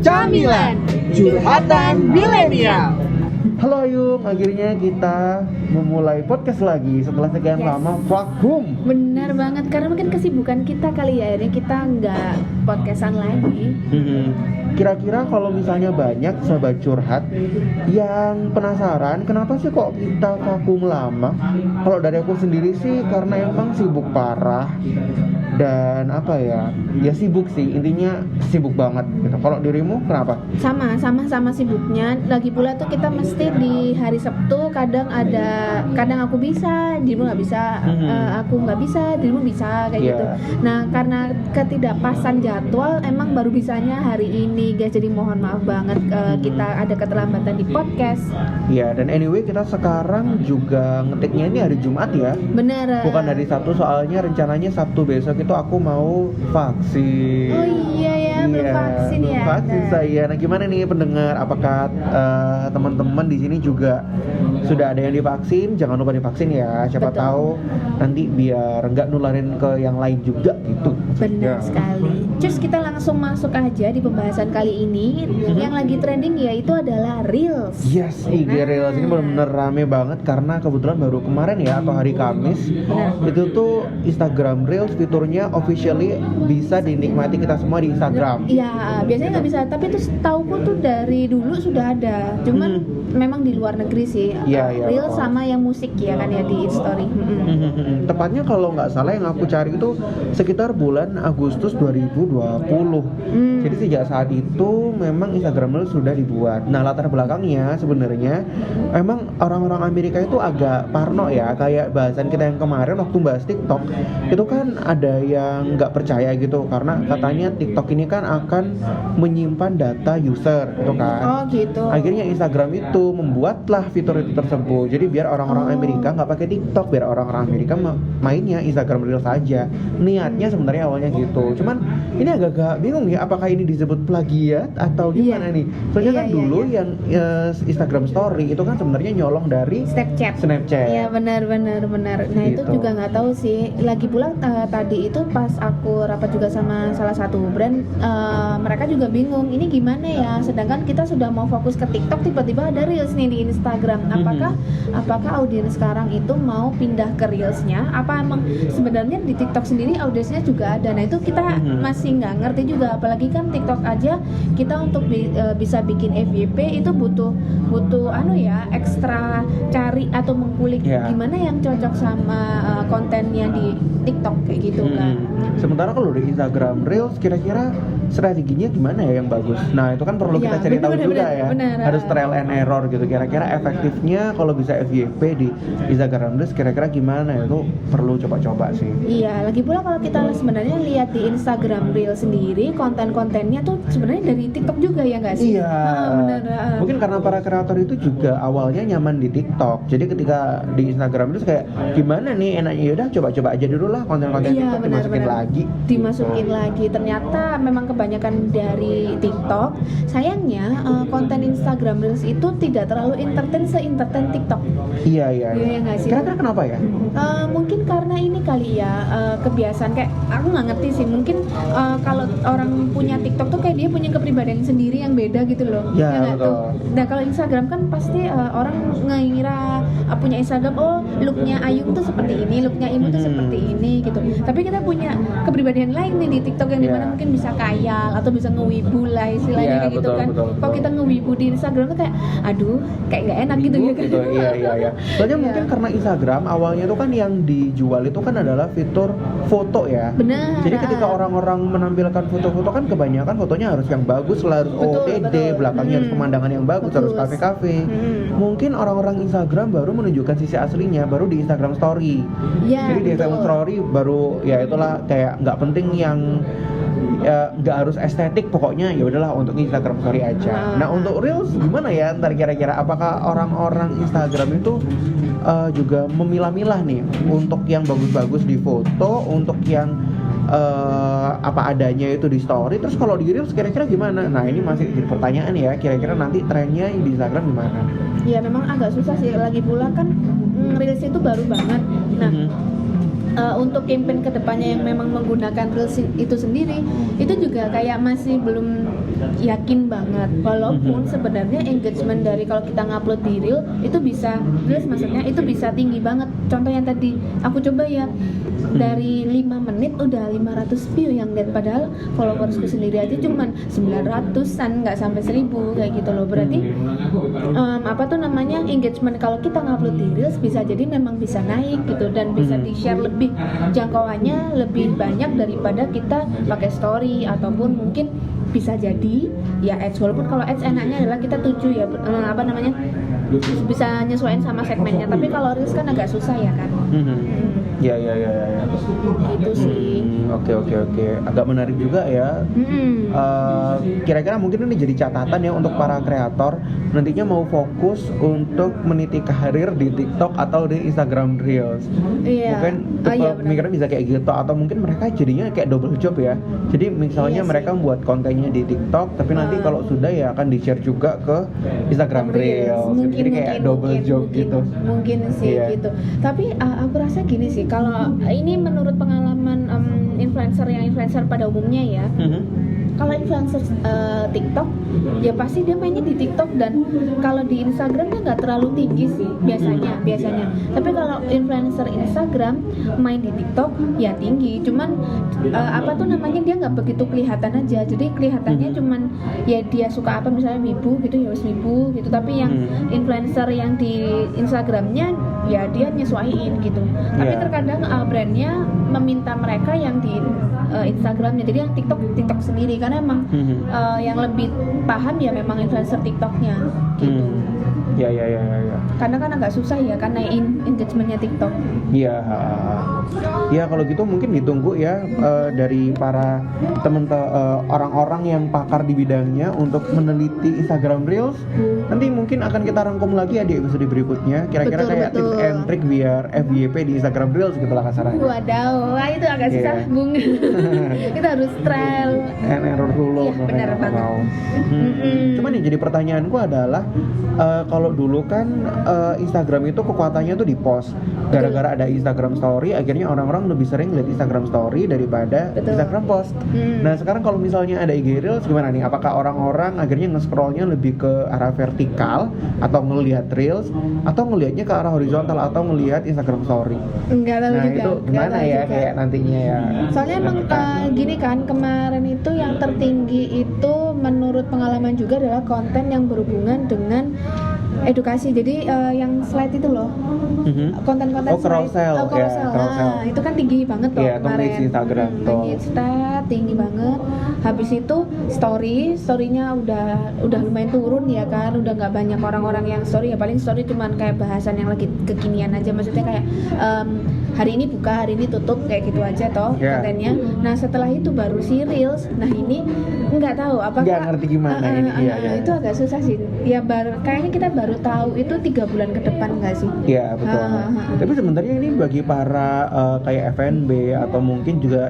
Camilan, curhatan milenial. Halo Ayung, akhirnya kita memulai podcast lagi setelah sekian lama vakum. Benar banget, karena mungkin kesibukan kita kali ya, akhirnya kita nggak podcastan lagi. Kira-kira kalau misalnya banyak sahabat curhat yang penasaran kenapa sih kok kita vakum lama? Kalau dari aku sendiri sih karena emang sibuk parah. Dan apa ya sibuk sih, intinya sibuk banget gitu. Kalau dirimu kenapa? Sama sibuknya. Lagi pula tuh kita mesti di hari Sabtu kadang aku bisa, dirimu nggak bisa, aku nggak bisa, dirimu bisa kayak gitu. Nah karena ketidakpasan jadwal emang baru bisanya hari ini guys, jadi mohon maaf banget kita ada keterlambatan di podcast. Iya, dan anyway kita sekarang juga ngetiknya ini hari Jumat ya. Bener. Bukan hari Sabtu, soalnya rencananya Sabtu besok itu aku mau vaksin. Oh iya ya, belum vaksin ya. Belum vaksin saya. Nah gimana nih pendengar? Apakah teman-teman di sini juga sudah ada yang divaksin? Jangan lupa divaksin ya. Siapa Betul. tahu nanti biar nggak nularin ke yang lain juga gitu. Benar sekali. Cus, kita langsung masuk aja di pembahasan kali ini. Yang lagi trending yaitu adalah Reels. Yes, IG Reels ini benar-benar rame banget karena kebetulan baru kemarin ya atau hari Kamis itu tuh Instagram Reels fiturnya officially bisa dinikmati kita semua di Instagram. Iya, biasanya nggak bisa, tapi itu setauku tuh dari dulu sudah ada. Cuman memang di luar negeri sih. Iya. Reels sama yang musik ya kan ya di Story. Tepatnya kalau nggak salah yang aku cari itu sekitar bulan Agustus 2020. Jadi sejak saat itu memang Instagram Reels sudah dibuat. Nah latar belakangnya sebenarnya emang orang-orang Amerika itu agak parno ya, kayak bahasan kita yang kemarin waktu bahas TikTok itu kan ada yang nggak percaya gitu karena katanya TikTok ini kan akan menyimpan data user gitu kan. Oh gitu. Akhirnya Instagram itu membuatlah fitur itu tersebut. Jadi biar orang-orang Amerika nggak pakai TikTok, biar orang-orang Amerika mainnya Instagram Reels saja. Niatnya sebenarnya awalnya gitu. Cuman ini agak-agak bingung ya, apakah ini disebut plagiat atau gimana nih? Soalnya kan dulu yang Instagram Story itu kan sebenarnya nyolong dari Snapchat. Iya benar. Nah Gitu. itu juga nggak tahu sih. Lagi pula tadi itu pas aku rapat juga sama salah satu brand, mereka juga bingung. Ini gimana ya? Sedangkan kita sudah mau fokus ke TikTok, tiba-tiba ada Reels nih di Instagram. Apakah audiens sekarang itu mau pindah ke Reelsnya? Apa emang sebenarnya di TikTok sendiri audiensnya juga ada? Nah itu kita masih nggak ngerti juga. Apalagi kan TikTok aja kita untuk bisa bikin FYP itu butuh ekstra cari atau mengkulik gimana yang cocok sama kontennya di TikTok kayak gitu kan. Sementara kalau di Instagram Reels kira-kira strateginya gimana ya yang bagus? Nah itu kan perlu kita cari tahu juga ya. Harus trial and error gitu. Kira-kira efektifnya kalau bisa FYP di Instagram Reels kira-kira gimana? Itu perlu coba-coba sih. Iya, lagi pula kalau kita sebenarnya lihat di Instagram Reels sendiri konten-kontennya tuh sebenarnya dari TikTok juga ya nggak sih? Iya. Benar. Mungkin karena para kreator itu juga awalnya nyaman di TikTok. Jadi ketika di Instagram itu kayak gimana nih enaknya, yaudah coba-coba aja dulu lah konten-konten TikTok dimasukin lagi. Ternyata memang kebanyakan dari TikTok. Sayangnya konten Instagram Reels itu tidak terlalu se-entertain TikTok. Iya nggak sih? Kira-kira kenapa ya? Mungkin karena ini kali ya, kebiasaan kayak aku nggak ngerti sih. Mungkin kalau orang punya TikTok tuh kayak dia punya kepribadian sendiri yang beda gitu loh. Ya, betul. Tuh. Nah kalau Instagram kan pasti orang ngira punya Instagram, oh looknya Ayung tuh seperti ini, looknya Imu tuh seperti ini gitu. Tapi kita punya kepribadian lain nih di TikTok yang dimana mungkin bisa kayal atau bisa ngewibu lah istilahnya kayak gitu kan. Kalau kita ngewibu di Instagram tuh kayak aduh kayak nggak enak gitu ya kan. Iya. Soalnya mungkin karena Instagram awalnya tuh kan yang dijual itu kan adalah fitur foto ya. Benar. Jadi ketika orang-orang menampilkan foto-foto kan kebanyakan fotonya harus yang bagus lah, harus OOTD, belakangnya harus pemandangan yang bagus, harus kafe-kafe. Mungkin orang-orang Instagram baru menunjukkan sisi aslinya baru di Instagram Story. Jadi di Instagram Story baru ya itulah kayak nggak penting yang nggak harus estetik, pokoknya ya udahlah untuk Instagram Story aja. Nah untuk Reels gimana ya ntar kira-kira, apakah orang-orang Instagram itu juga memilah-milah nih untuk yang bagus-bagus di foto, untuk yang apa adanya itu di story, terus kalau di Reels kira-kira gimana? Nah ini masih jadi pertanyaan ya, kira-kira nanti trennya di Instagram gimana? Ya memang agak susah sih, lagi pula kan Reels itu baru banget. Nah untuk campaign kedepannya yang memang menggunakan Reels itu sendiri itu juga kayak masih belum yakin banget, walaupun sebenarnya engagement dari kalau kita ngupload di Reel itu bisa Reels maksudnya itu bisa tinggi banget. Contoh yang tadi aku coba ya, dari 5 menit udah 500 view yang lihat, padahal followersku sendiri aja cuman 900-an, nggak sampai 1000 kayak gitu loh. Berarti engagement kalau kita ngupload di Reels bisa jadi memang bisa naik gitu, dan bisa di-share lebih, jangkauannya lebih banyak daripada kita pakai story, ataupun mungkin bisa jadi ya ads, walaupun kalau ads enaknya adalah kita tuju ya bisa nyesuaiin sama segmennya, tapi kalau Reels kan agak susah ya kan. Ya. Gitu sih. Oke. Agak menarik juga ya. Kira-kira mungkin ini jadi catatan ya untuk para kreator nantinya mau fokus untuk meniti karir di TikTok atau di Instagram Reels. Iya. Mungkin pemikiran bisa kayak gitu, atau mungkin mereka jadinya kayak double job ya. Jadi misalnya mereka membuat kontennya di TikTok, tapi nanti kalau sudah ya akan di-share juga ke Instagram Reels. Jadi kayak double job gitu. Mungkin sih gitu. Tapi aku rasa gini sih, kalau ini menurut pengalaman influencer pada umumnya ya. Kalau influencer TikTok ya pasti dia mainnya di TikTok, dan kalau di Instagram dia nggak terlalu tinggi sih biasanya. Tapi kalau influencer Instagram main di TikTok ya tinggi, cuman dia nggak begitu kelihatan aja. Jadi kelihatannya cuman ya dia suka apa, misalnya wibu gitu ya wibu gitu, tapi yang influencer yang di Instagramnya ya dia nyesuaiin gitu. Tapi terkadang brandnya meminta mereka yang di Instagramnya, jadi yang TikTok sendiri, karena emang yang lebih paham ya memang influencer TikToknya gitu. Ya. Karena kan agak susah ya kan naikin engagementnya TikTok. Iya. Ya kalau gitu mungkin ditunggu ya dari para orang-orang yang pakar di bidangnya untuk meneliti Instagram Reels. Nanti mungkin akan kita rangkum lagi ya di episode berikutnya. Kira-kira kayak tips and trick biar FYP di Instagram Reels gitu lah kasarannya. Wadaw, itu agak susah Bung. Kita harus trial and error dulu. Iya, benar banget. Cuman yang jadi pertanyaanku adalah kalau dulu kan Instagram itu kekuatannya tuh di post. Gara-gara ada Instagram Story, akhirnya orang-orang lebih sering lihat Instagram Story daripada Instagram post. Nah sekarang kalau misalnya ada IG Reels gimana nih? Apakah orang-orang akhirnya nge-scrollnya lebih ke arah vertikal atau ngelihat Reels, atau ngelihatnya ke arah horizontal, atau ngelihat Instagram Story? Enggak tahu juga. Nah itu gimana ya juga. Kayak nantinya ya? Soalnya emang gini kan, kemarin itu yang tertinggi itu menurut pengalaman juga adalah konten yang berhubungan dengan edukasi. Jadi yang slide itu loh, konten-konten carousel. Nah, itu kan tinggi banget tuh kemarin. Instagram tuh. Tinggi banget. Habis itu story-nya udah lumayan turun ya kan. Udah nggak banyak orang-orang yang story, ya paling story cuman kayak bahasan yang lagi kekinian aja. Maksudnya kayak hari ini buka, hari ini tutup, kayak gitu aja toh kontennya. Nah setelah itu baru si Reels. Nah ini nggak tahu apakah nggak ngerti gimana ini. Itu agak susah sih. Ya kayaknya kita baru tahu itu 3 bulan ke depan nggak sih? Iya betul. Tapi sebenarnya ini bagi para kayak F&B atau mungkin juga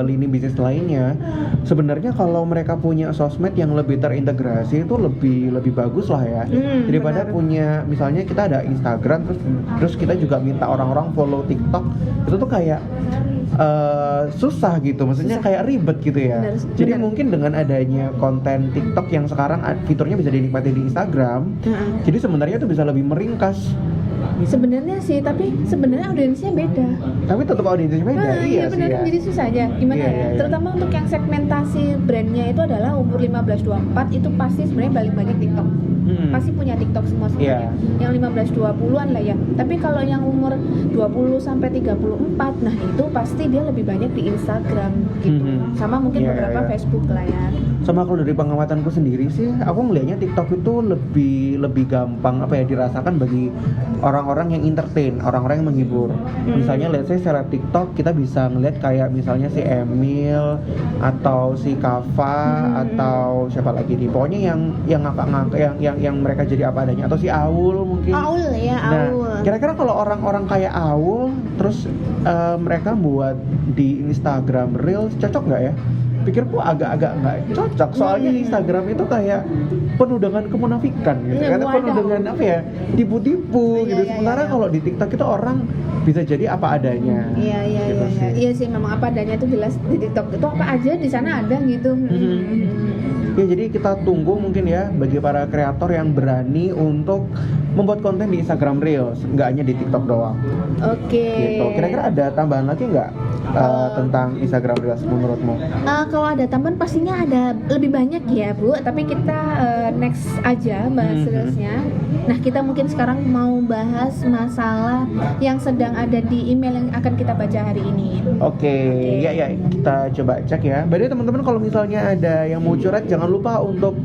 lini bisnis lainnya, sebenarnya kalau mereka punya sosmed yang lebih terintegrasi itu lebih bagus lah ya. Daripada punya misalnya kita ada Instagram terus kita juga minta orang-orang follow TikTok, itu tuh kayak susah gitu, maksudnya kayak ribet gitu ya. Jadi mungkin dengan adanya konten TikTok yang sekarang fiturnya bisa dinikmati di Instagram, jadi sebenarnya itu bisa lebih meringkas. Sebenarnya sih, tapi sebenarnya audiensnya beda. Tapi tetap audiensnya beda. Iya benar kan, jadi susah aja. Gimana ya? Terutama untuk yang segmentasi brandnya itu adalah umur 15-24 itu pasti sebenarnya paling banyak TikTok. Pasti punya TikTok semua sebenarnya. Yang 15-20-an lah ya. Tapi kalau yang umur 20 sampai 34, nah itu pasti dia lebih banyak di Instagram gitu. Sama mungkin beberapa Facebook lah ya. Sama kalau dari pengamatanku sendiri sih, aku ngelihatnya TikTok itu lebih gampang dirasakan bagi orang-orang yang entertain, orang-orang yang menghibur. Misalnya let's say secara TikTok kita bisa ngelihat kayak misalnya si Emil atau si Kava atau siapa lagi nih, pokoknya yang ngakak-ngakak, yang mereka jadi apa adanya, atau si Aul mungkin. Aul. Nah, kira-kira kalau orang-orang kayak Aul terus mereka buat di Instagram Reels cocok nggak ya? pikirku agak-agak nggak cocok. Soalnya Instagram itu kayak penuh dengan kemunafikan gitu. Karena penuh Waduh. dengan apa ya? Tipu-tipu gitu. Iya, Sementara iya. kalau di TikTok itu orang bisa jadi apa adanya. Iya Gitu sih. iya sih memang apa adanya itu jelas di TikTok itu apa aja di sana ada gitu. Ya jadi kita tunggu mungkin ya bagi para kreator yang berani untuk membuat konten di Instagram Reels, nggak hanya di TikTok doang. Oke. Gitu. Kira-kira ada tambahan lagi nggak tentang Instagram Reels menurutmu? Kalau ada tambahan pastinya ada lebih banyak ya Bu, tapi kita next aja bahas Reelsnya. Nah kita mungkin sekarang mau bahas masalah yang sedang ada di email yang akan kita baca hari ini. Oke, ya kita coba cek ya. Berarti teman-teman kalau misalnya ada yang mau curhat jangan lupa untuk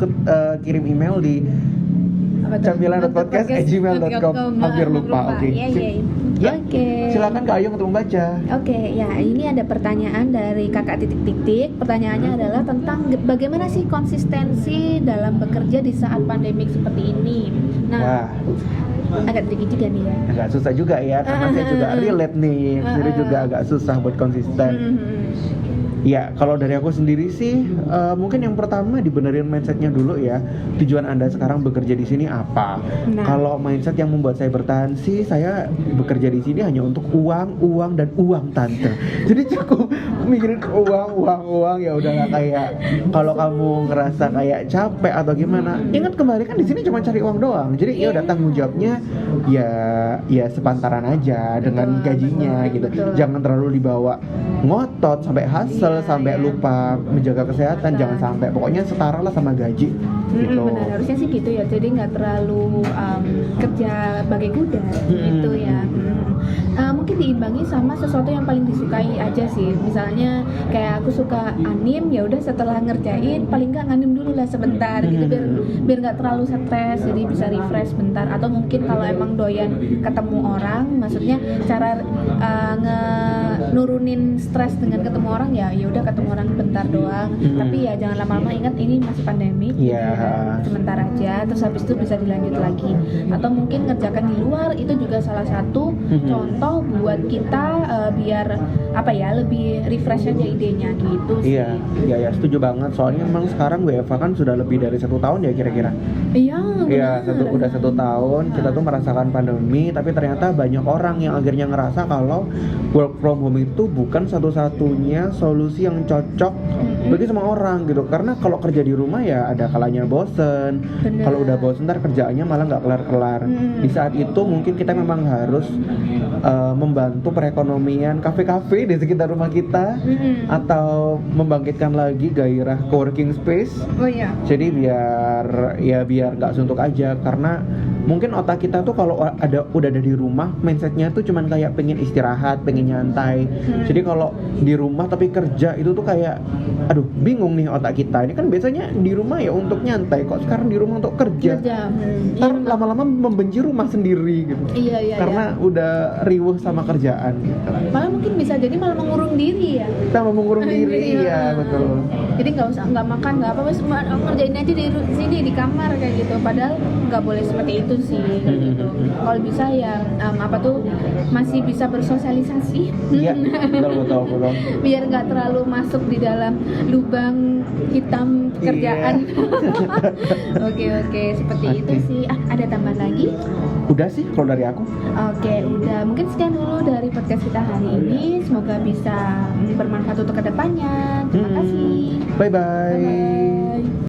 kirim email di camilan.podcast@gmail.com. Hampir lupa. Oke. Iya. Ya, Oke. silakan Kak Ayu untuk membaca. Oke, ya ini ada pertanyaan dari kakak titik-titik. Pertanyaannya adalah tentang bagaimana sih konsistensi dalam bekerja di saat pandemik seperti ini. Nah, Wah, agak tricky juga nih ya. agak susah juga ya karena saya juga relate nih. Jadi juga agak susah buat konsisten. Ya, kalau dari aku sendiri sih, mungkin yang pertama dibenerin mindsetnya dulu ya. Tujuan Anda sekarang bekerja di sini apa? Nah. Kalau mindset yang membuat saya bertahan sih, saya bekerja di sini hanya untuk uang dan uang tante. Jadi cukup mikirin uang ya udah nggak kayak kalau kamu ngerasa kayak capek atau gimana. Ingat kembali kan di sini cuma cari uang doang. Jadi ya udah tanggung jawabnya ya sepantaran aja dengan gajinya gitu. betul. Jangan terlalu dibawa ngotot sampai hasil sampai lupa menjaga kesehatan, jangan sampai pokoknya setara lah sama gaji gitu. Benar, harusnya sih gitu ya. Jadi nggak terlalu kerja bagai kuda gitu ya. Mungkin diimbangi sama sesuatu yang paling disukai aja sih. Misalnya kayak aku suka anim, ya udah setelah ngerjain paling nggak nganim dulu lah sebentar gitu biar nggak terlalu stres, jadi bisa refresh bentar. Atau mungkin kalau emang doyan ketemu orang, maksudnya cara nurunin stres dengan ketemu orang ya udah ketemu orang bentar doang. Tapi ya jangan lama-lama, ingat ini masih pandemi. Iya. Sebentar aja, terus habis itu bisa dilanjut lagi. Atau mungkin ngerjakan di luar, itu juga salah satu contoh buat kita biar apa ya, lebih refresh aja idenya gitu sih. Iya, setuju banget. Soalnya memang sekarang WFH kan sudah lebih dari 1 tahun ya kira-kira. Iya, Udah 1 tahun kita tuh merasakan pandemi, tapi ternyata banyak orang yang akhirnya ngerasa kalau work from home itu bukan satu-satunya solusi yang cocok bagi semua orang gitu. Karena kalau kerja di rumah ya ada kalanya bosen. Bener. Kalau udah bosen ntar kerjaannya malah nggak kelar-kelar. Di saat itu mungkin kita memang harus membantu perekonomian kafe-kafe di sekitar rumah kita, atau membangkitkan lagi gairah coworking space. Oh iya. Jadi biar nggak suntuk aja, karena mungkin otak kita tuh kalau udah ada di rumah mindsetnya tuh cuman kayak pengen istirahat, pengen nyantai. Jadi kalau di rumah tapi kerja itu tuh kayak aduh bingung nih otak kita. Ini kan biasanya di rumah ya untuk nyantai, kok sekarang di rumah untuk kerja. Ntar lama-lama membenci rumah sendiri gitu. Iya. Karena udah riuh sama kerjaan gitu. Malah mungkin bisa jadi malah mengurung diri ya. Kita mau mengurung diri ya, betul. Jadi nggak makan, nggak apa-apa, ngerjain aja di sini di kamar kayak gitu. Padahal nggak boleh seperti itu sih kayak gitu. Kalau bisa ya masih bisa bersosialisasi. Iya, betul. Biar nggak terlalu masuk di dalam lubang hitam kerjaan. Oke, seperti itu sih. Ada tambahan lagi? Udah sih kalau dari aku. Oke, udah. Mungkin sekian dulu dari podcast kita hari ini. Semoga bisa bermanfaat untuk kedepannya. Terima kasih. Bye-bye. Bye.